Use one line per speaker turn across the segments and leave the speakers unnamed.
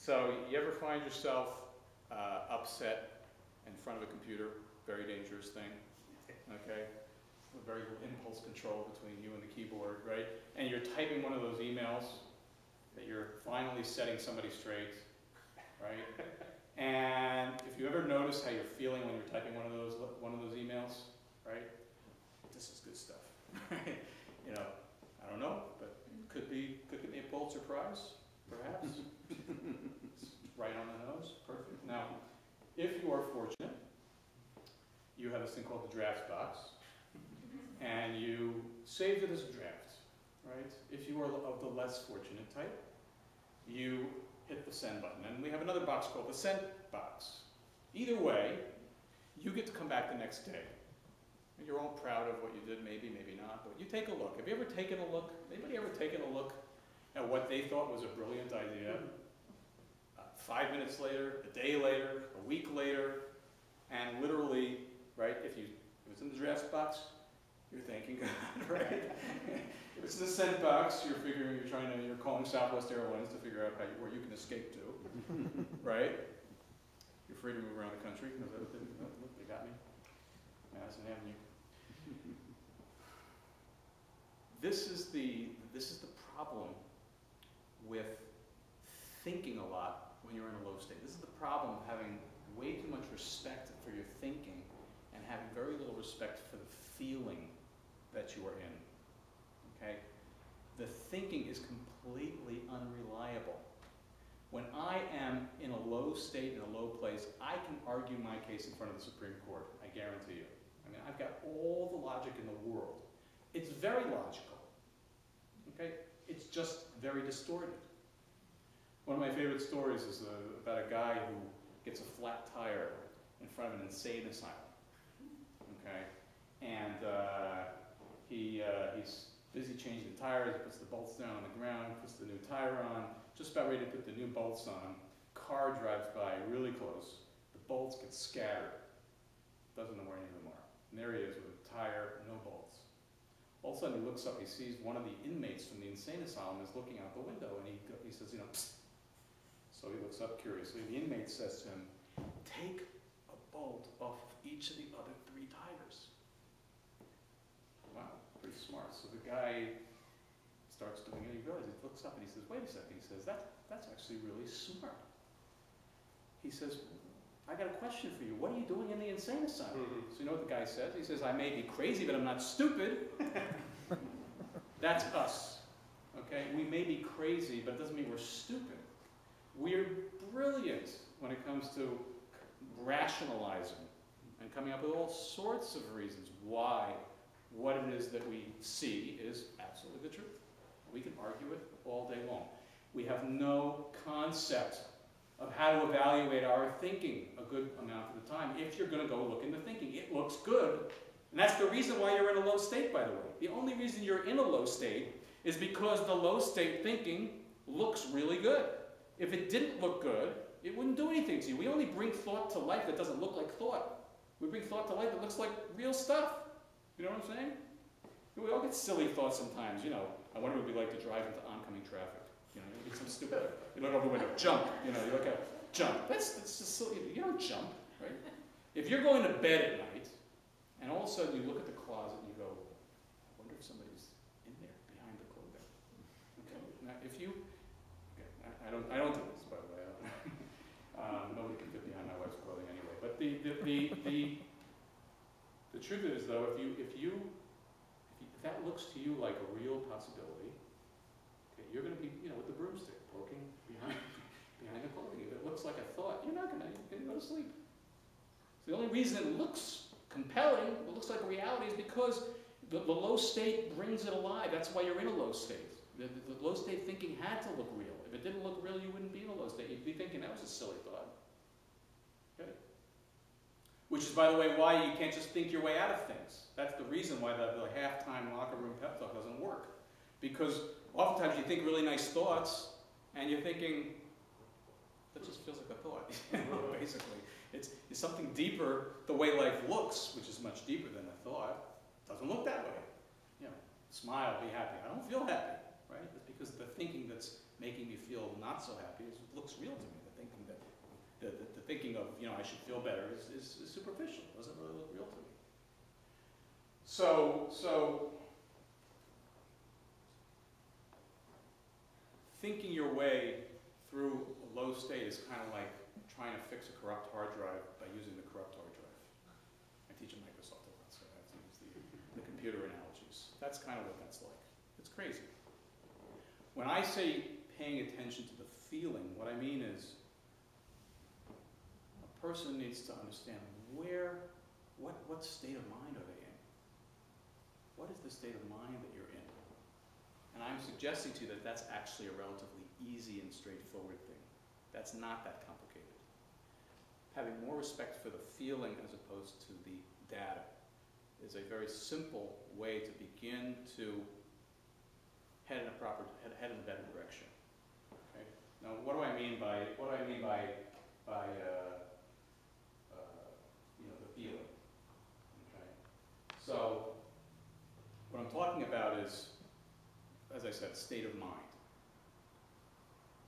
So you ever find yourself upset in front of a computer? Very dangerous thing, okay? Very little impulse control between you and the keyboard, right? And you're typing one of those emails that you're finally setting somebody straight, right? And if you ever notice how you're feeling when you're typing one of those emails, right? This is good stuff, right? You know, I don't know, but could be a Pulitzer Prize, perhaps. It's right on the nose, perfect. Now, if you are fortunate, you have this thing called the drafts box, and you saved it as a draft, right? If you are of the less fortunate type, you hit the send button. And we have another box called the send box. Either way, you get to come back the next day. And you're all proud of what you did, maybe, maybe not, but you take a look. Have you ever taken a look? Anybody ever taken a look at what they thought was a brilliant idea? 5 minutes later, a day later, a week later, and literally, right, if it was in the drafts box, you're thanking God, right? If it's in the sent box, you're calling Southwest Airlines to figure out where you can escape to, right? You're free to move around the country. Look, they got me. Madison Avenue. This is the problem with thinking a lot when you're in a low state. This is the problem of having way too much respect for your thinking and having very little respect for the feeling that you are in, okay? The thinking is completely unreliable. When I am in a low state, in a low place, I can argue my case in front of the Supreme Court, I guarantee you. I mean, I've got all the logic in the world. It's very logical, okay? It's just very distorted. One of my favorite stories is about a guy who gets a flat tire in front of an insane asylum, okay? And he's busy changing the tires, he puts the bolts down on the ground, puts the new tire on, just about ready to put the new bolts on. Car drives by really close. The bolts get scattered. Doesn't know where any of them are. And there he is with a tire, no bolts. All of a sudden he looks up, he sees one of the inmates from the insane asylum is looking out the window, and he says, you know, psst. So he looks up curiously. The inmate says to him, take a bolt off of each of the other 3 tires. Wow, pretty smart. So the guy starts doing it. He looks up and he says, wait a second. He says, that's actually really smart. He says, I got a question for you. What are you doing in the insane asylum? So you know what the guy says? He says, I may be crazy, but I'm not stupid. That's us. Okay? We may be crazy, but it doesn't mean we're stupid. We're brilliant when it comes to rationalizing and coming up with all sorts of reasons why what it is that we see is absolutely the truth. We can argue it all day long. We have no concept of how to evaluate our thinking a good amount of the time. If you're going to go look into thinking, it looks good. And that's the reason why you're in a low state, by the way. The only reason you're in a low state is because the low state thinking looks really good. If it didn't look good, it wouldn't do anything to you. We only bring thought to life that doesn't look like thought. We bring thought to life that looks like real stuff. You know what I'm saying? We all get silly thoughts sometimes, you know. I wonder what it would be like to drive into oncoming traffic. You know, you get some stupid, you look over the window, jump, you know, you look at, jump. That's just silly. You don't jump, right? If you're going to bed at night, and all of a sudden you look at the closet and you go, I wonder if somebody's in there behind the clothing. Okay, now if you, okay, I don't do this, by the way. Nobody can fit behind my wife's clothing anyway. But the truth is, though, if that looks to you like a real possibility, okay, you're going to be, you know, with the broomstick poking behind the clothing. If it looks like a thought, you're not going to go to sleep. So the only reason it looks compelling, it looks like a reality, is because the low state brings it alive. That's why you're in a low state. The low state thinking had to look real. If it didn't look real, you wouldn't be in a low state. You'd be thinking that was a silly thought. Okay? Which is, by the way, why you can't just think your way out of things. That's the reason why the halftime locker room pep talk doesn't work. Because oftentimes you think really nice thoughts, and you're thinking, that just feels like a thought, basically. It's something deeper. The way life looks, which is much deeper than a thought, doesn't look that way. You know, smile, be happy. I don't feel happy, right? It's because the thinking that's making me feel not so happy looks real to me. the thinking of, you know, I should feel better is superficial. It doesn't really look real to me. So thinking your way through a low state is kind of like trying to fix a corrupt hard drive by using the corrupt hard drive. I teach at Microsoft a lot, so I have to use the computer analogies. That's kind of what that's like. It's crazy. When I say paying attention to the feeling, what I mean is a person needs to understand what state of mind are they in? What is the state of mind that you're in? And I'm suggesting to you that that's actually a relatively easy and straightforward thing. That's not that complicated. Having more respect for the feeling as opposed to the data is a very simple way to begin to head in a better direction. Okay? Now, what do I mean by you know, the feeling? Okay. So what I'm talking about is, as I said, state of mind.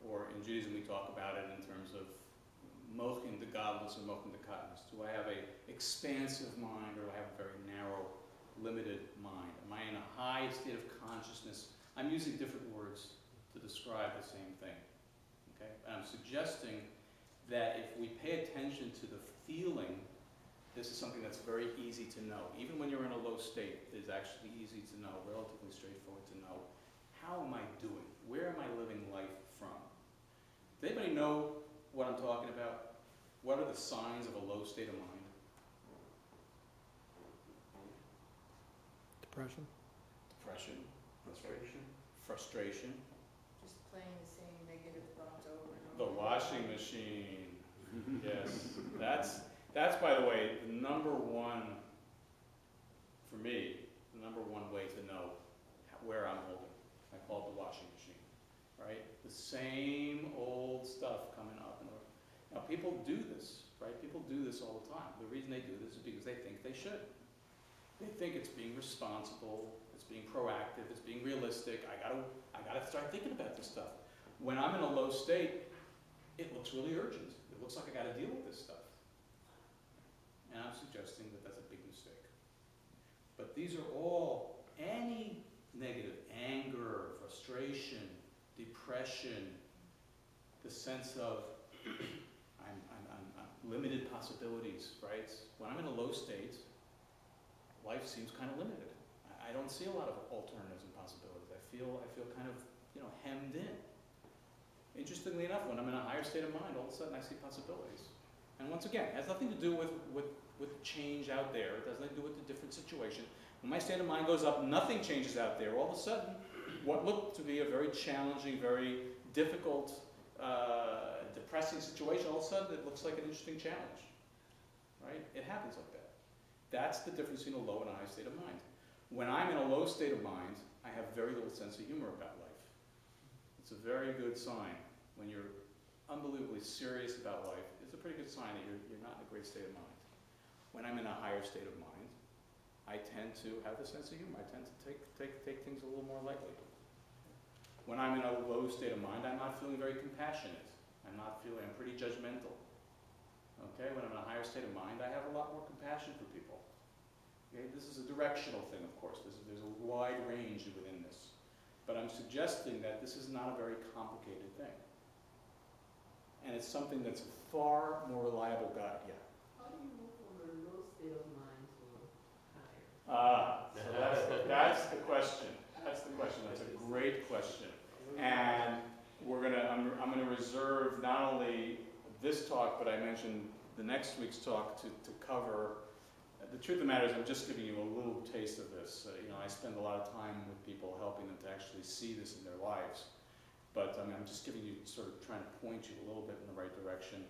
Or in Judaism, we talk about it in terms of mochin de gadlus or mochin de katnus. Do I have an expansive mind, or do I have a very narrow, limited mind? Am I in a high state of consciousness? I'm using different words to describe the same thing. Okay? And I'm suggesting that if we pay attention to the feeling, this is something that's very easy to know. Even when you're in a low state, it is actually easy to know, relatively straightforward to know, how am I doing? Where am I living life from? Does anybody know what I'm talking about? What are the signs of a low state of mind?
Depression.
Depression. Frustration.
Just playing the same negative thoughts over and
The
over.
washing machine. Yes. That's, by the way, the number one, for me, the number one way to know where I'm holding. I call it the washing machine, right? The same old stuff coming up and over. Now, people do this, right? People do this all the time. The reason they do this is because they think they should. They think it's being responsible, it's being proactive, it's being realistic. I gotta start thinking about this stuff. When I'm in a low state, it looks really urgent. It looks like I gotta deal with this stuff. And I'm suggesting that that's a big mistake. But these are all, any negative anger, frustration, depression, the sense of I'm limited possibilities, right? When I'm in a low state, life seems kind of limited. I don't see a lot of alternatives and possibilities. I feel kind of, you know, hemmed in. Interestingly enough, when I'm in a higher state of mind, all of a sudden I see possibilities. And once again, it has nothing to do with change out there. It has nothing to do with the different situation. When my state of mind goes up, nothing changes out there. All of a sudden, what looked to be a very challenging, very difficult, depressing situation, all of a sudden it looks like an interesting challenge. Right? It happens like that. That's the difference between a low and a high state of mind. When I'm in a low state of mind, I have very little sense of humor about life. It's a very good sign. When you're unbelievably serious about life, it's a pretty good sign that you're not in a great state of mind. When I'm in a higher state of mind, I tend to have a sense of humor. I tend to take things a little more lightly. When I'm in a low state of mind, I'm not feeling very compassionate. I'm pretty judgmental. Okay, when I'm in a higher state of mind, I have a lot more compassion for people. Okay, this is a directional thing, of course. There's a wide range within this. But I'm suggesting that this is not a very complicated thing. And it's something that's a far more reliable guide. Yeah.
How do you move from a low state of mind to higher?
So that's the question. That's the question. That's a great question. And I'm gonna reserve not only this talk, but I mentioned the next week's talk to cover. The truth of the matter is, I'm just giving you a little taste of this. You know, I spend a lot of time with people helping them to actually see this in their lives. But I'm just giving you, sort of trying to point you a little bit in the right direction.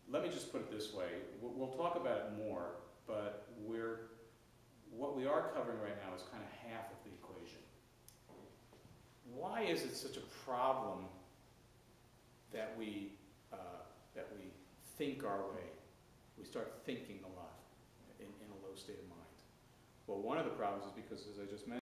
Let me just put it this way. We'll talk about it more, but what we are covering right now is kind of half of the equation. Why is it such a problem that we think our way? We start thinking a lot in a low state of mind. Well, one of the problems is because, as I just mentioned,